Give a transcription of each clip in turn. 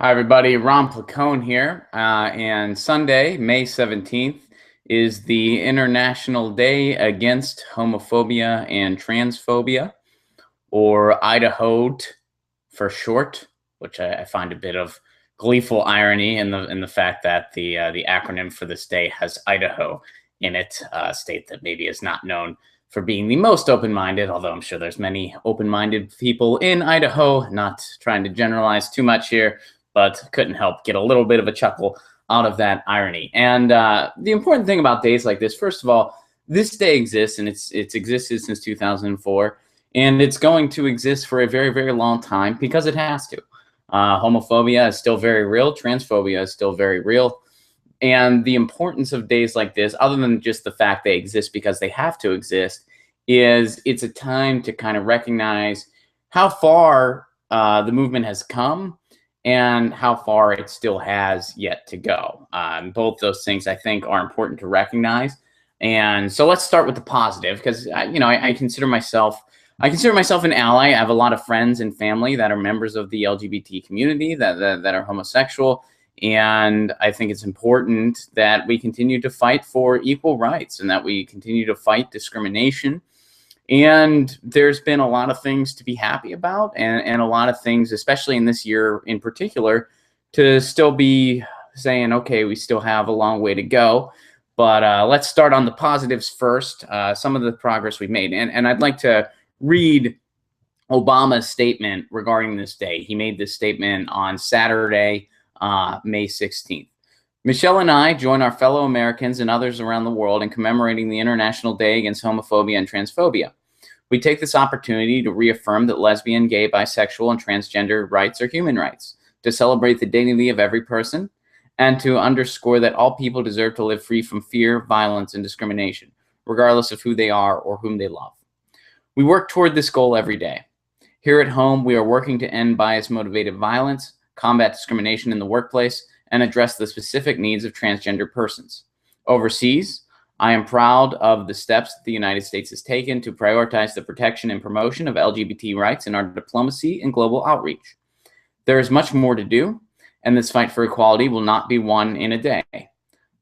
Hi, everybody. Ron Placone here. And Sunday, May 17th, is the International Day Against Homophobia and Transphobia, or Idaho for short, which I find a bit of gleeful irony in the fact that the acronym for this day has Idaho in it, a state that maybe is not known for being the most open-minded, although I'm sure there's many open-minded people in Idaho. Not trying to generalize too much here, but couldn't help get a little bit of a chuckle out of that irony. And the important thing about days like this, first of all, this day exists, and it's existed since 2004, and it's going to exist for a very, very long time because it has to. Homophobia is still very real. Transphobia is still very real. And the importance of days like this, other than just the fact they exist because they have to exist, is it's a time to kind of recognize how far the movement has come and how far it still has yet to go. Both those things, I think, are important to recognize. And so let's start with the positive, because I consider myself an ally. I have a lot of friends and family that are members of the LGBT community that are homosexual. And I think it's important that we continue to fight for equal rights and that we continue to fight discrimination. And there's been a lot of things to be happy about, and a lot of things, especially in this year in particular, to still be saying, okay, we still have a long way to go. But let's start on the positives first, some of the progress we've made. And I'd like to read Obama's statement regarding this day. He made this statement on Saturday, May 16th. Michelle and I join our fellow Americans and others around the world in commemorating the International Day Against Homophobia and Transphobia. We take this opportunity to reaffirm that lesbian, gay, bisexual, and transgender rights are human rights, to celebrate the dignity of every person, and to underscore that all people deserve to live free from fear, violence, and discrimination, regardless of who they are or whom they love. We work toward this goal every day. Here at home, we are working to end bias-motivated violence, combat discrimination in the workplace, and address the specific needs of transgender persons. Overseas, I am proud of the steps that the United States has taken to prioritize the protection and promotion of LGBT rights in our diplomacy and global outreach. There is much more to do, and this fight for equality will not be won in a day.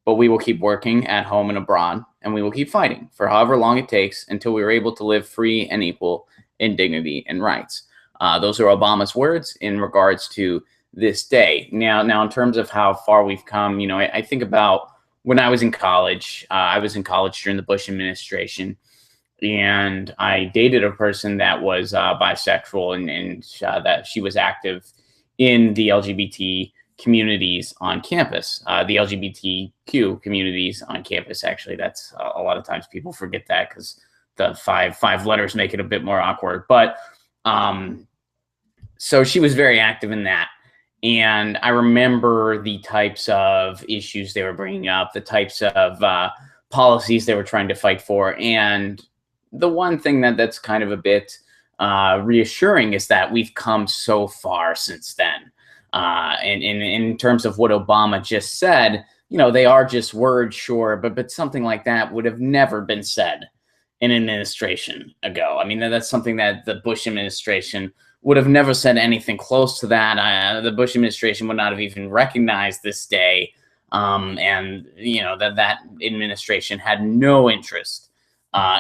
But we will keep working at home and abroad, and we will keep fighting for however long it takes until we are able to live free and equal in dignity and rights. Those are Obama's words in regards to this day. Now, in terms of how far we've come, I think about when I was in college. I was in college during the Bush administration, and I dated a person that was bisexual, and that she was active in the LGBT communities on campus, the LGBTQ communities on campus. Actually, that's a lot of times people forget that because the five letters make it a bit more awkward. But so she was very active in that. And I remember the types of issues they were bringing up, the types of policies they were trying to fight for. And the one thing that's kind of a bit reassuring is that we've come so far since then. And in terms of what Obama just said, they are just words, sure, but something like that would have never been said an administration ago. I mean, that's something that the Bush administration would have never said anything close to that. The Bush administration would not have even recognized this day. And that administration had no interest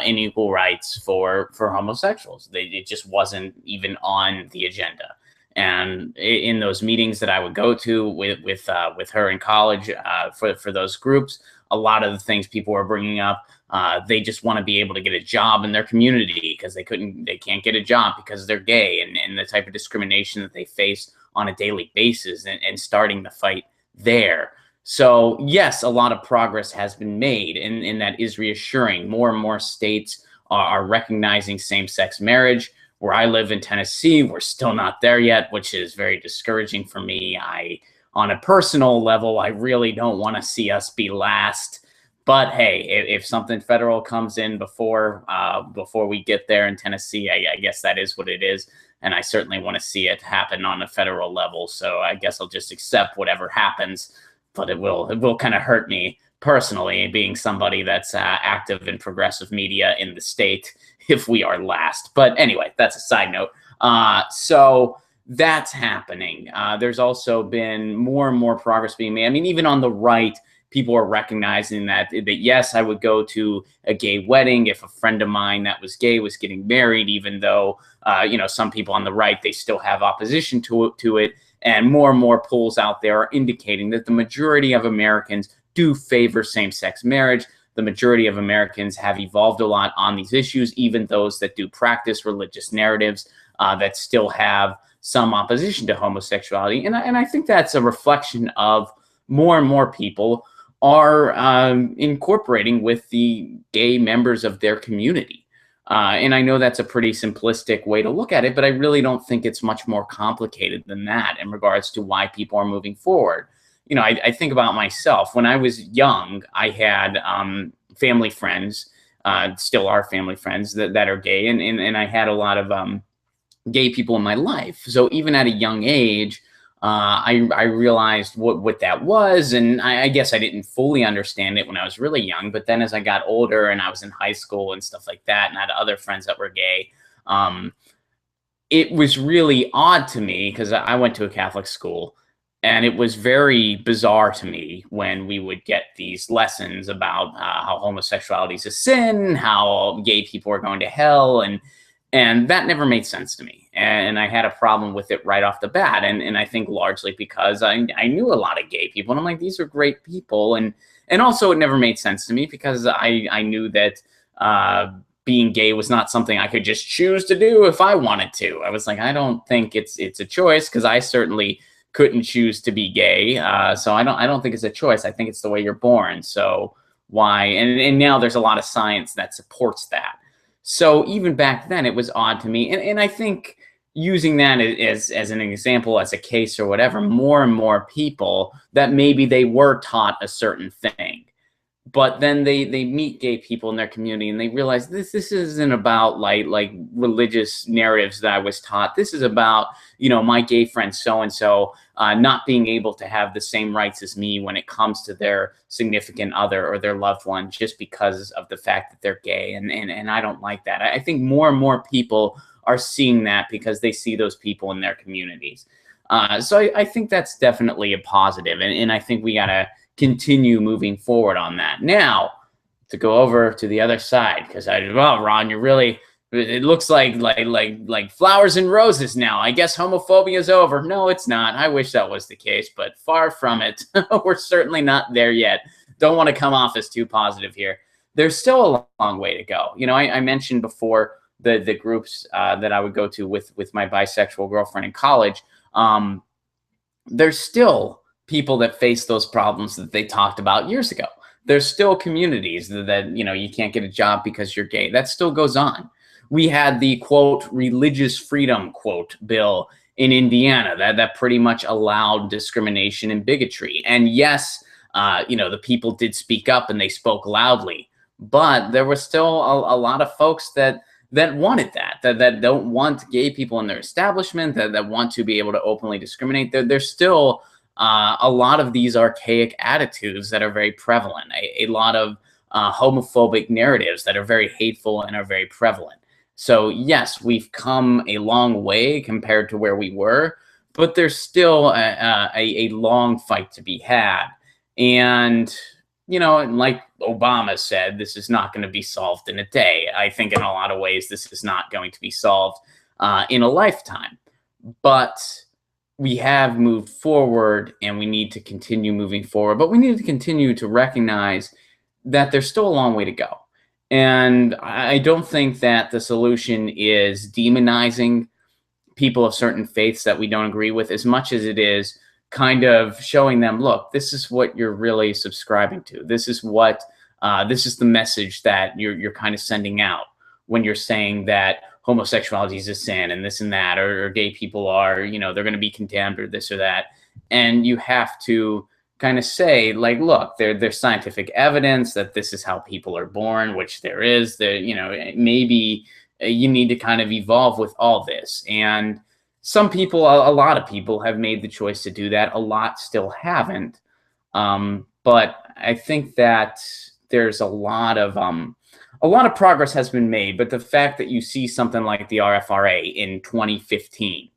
in equal rights for homosexuals. It just wasn't even on the agenda. And in those meetings that I would go to with her in college for those groups, a lot of the things people were bringing up, they just want to be able to get a job in their community because they can't get a job because they're gay, and the type of discrimination that they face on a daily basis, and starting the fight there. So yes, a lot of progress has been made, and that is reassuring. More and more states are recognizing same-sex marriage. Where I live in Tennessee, we're still not there yet, which is very discouraging for me. On a personal level, I really don't want to see us be last. But hey, if something federal comes in before we get there in Tennessee, I guess that is what it is. And I certainly want to see it happen on a federal level. So I guess I'll just accept whatever happens. But it will kind of hurt me personally, being somebody that's active in progressive media in the state, if we are last. But anyway, that's a side note. So that's happening. There's also been more and more progress being made. I mean, even on the right, people are recognizing that yes, I would go to a gay wedding if a friend of mine that was gay was getting married, even though some people on the right, they still have opposition to it. And more polls out there are indicating that the majority of Americans do favor same-sex marriage. The majority of Americans have evolved a lot on these issues, even those that do practice religious narratives that still have some opposition to homosexuality. And I think that's a reflection of more and more people are incorporating with the gay members of their community. And I know that's a pretty simplistic way to look at it, but I really don't think it's much more complicated than that in regards to why people are moving forward. I think about myself. When I was young, I had family friends, still are family friends that are gay, and I had a lot of gay people in my life. So even at a young age, I realized what that was, and I guess I didn't fully understand it when I was really young. But then as I got older and I was in high school and stuff like that, and I had other friends that were gay, it was really odd to me because I went to a Catholic school, and it was very bizarre to me when we would get these lessons about how homosexuality is a sin, how gay people are going to hell, and that never made sense to me. And I had a problem with it right off the bat. And I think largely because I knew a lot of gay people. And I'm like, these are great people. And also it never made sense to me because I knew that being gay was not something I could just choose to do if I wanted to. I was like, I don't think it's a choice, because I certainly couldn't choose to be gay. So I don't think it's a choice. I think it's the way you're born. So why? And now there's a lot of science that supports that. So even back then, it was odd to me. And I think using that as an example, as a case or whatever, more and more people that maybe they were taught a certain thing, but then they meet gay people in their community and they realize this isn't about like religious narratives that I was taught. This is about, my gay friend so-and-so not being able to have the same rights as me when it comes to their significant other or their loved one, just because of the fact that they're gay. And I don't like that. I think more and more people are seeing that because they see those people in their communities. So I think that's definitely a positive. And I think we got to continue moving forward on that. Now, to go over to the other side, because well, Ron, it looks like flowers and roses now. I guess homophobia is over. No, it's not. I wish that was the case, but far from it. We're certainly not there yet. Don't want to come off as too positive here. There's still a long way to go. I mentioned before the groups that I would go to with my bisexual girlfriend in college. There's still people that face those problems that they talked about years ago. There's still communities that you can't get a job because you're gay. That still goes on. We had the, quote, religious freedom, quote, bill in Indiana that pretty much allowed discrimination and bigotry. And yes, the people did speak up and they spoke loudly, but there was still a lot of folks that wanted that don't want gay people in their establishment, that want to be able to openly discriminate. There's still a lot of these archaic attitudes that are very prevalent, a lot of homophobic narratives that are very hateful and are very prevalent. So yes, we've come a long way compared to where we were, but there's still a long fight to be had. And, like Obama said, this is not going to be solved in a day. I think in a lot of ways, this is not going to be solved in a lifetime. But we have moved forward and we need to continue moving forward, but we need to continue to recognize that there's still a long way to go. And I don't think that the solution is demonizing people of certain faiths that we don't agree with, as much as it is kind of showing them, look, this is what you're really subscribing to. This is the message that you're kind of sending out when you're saying that homosexuality is a sin and this and that, or gay people are, they're going to be condemned or this or that. And you have to kind of say, like, look, there's scientific evidence that this is how people are born, which there is. Maybe you need to kind of evolve with all this. And some people, a lot of people have made the choice to do that. A lot still haven't. But I think that there's a lot of progress has been made. But the fact that you see something like the RFRA in 2015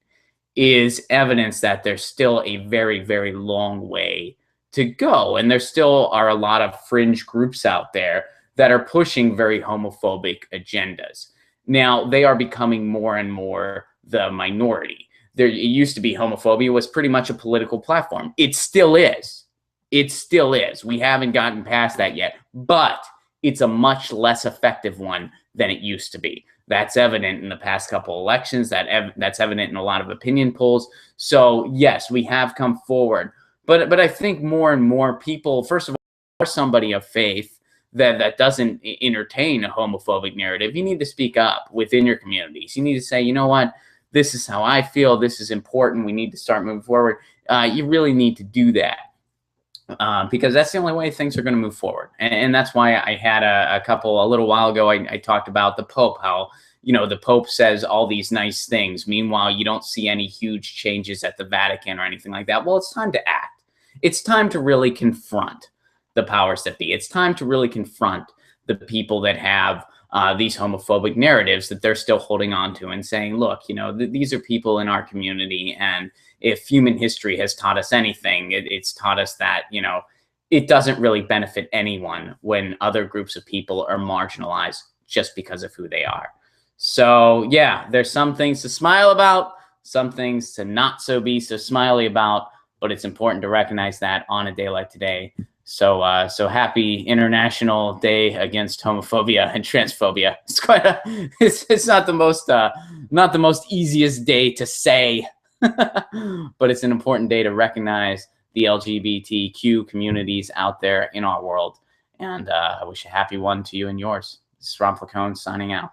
is evidence that there's still a very, very long way to go. And there still are a lot of fringe groups out there that are pushing very homophobic agendas. Now, they are becoming more and more the minority. There, it used to be homophobia was pretty much a political platform. It still is. It still is. We haven't gotten past that yet, but it's a much less effective one than it used to be. That's evident in the past couple elections. That's evident in a lot of opinion polls. So yes, we have come forward, but I think more and more people, first of all, are somebody of faith that doesn't entertain a homophobic narrative. You need to speak up within your communities. You need to say, you know what, this is how I feel. This is important. We need to start moving forward. You really need to do that. Because that's the only way things are going to move forward. And that's why I had a little while ago, I talked about the Pope, how, you know, the Pope says all these nice things. Meanwhile, you don't see any huge changes at the Vatican or anything like that. Well, it's time to act. It's time to really confront the powers that be. It's time to really confront the people that have these homophobic narratives that they're still holding on to and saying, look, you know, these are people in our community, and if human history has taught us anything, it's taught us that, you know, it doesn't really benefit anyone when other groups of people are marginalized just because of who they are. So yeah, there's some things to smile about, some things to not be so smiley about, but it's important to recognize that on a day like today. So so happy International Day Against Homophobia and Transphobia. It's quite it's not the most easiest day to say. But it's an important day to recognize the LGBTQ communities out there in our world. And I wish a happy one to you and yours. This is Placone signing out.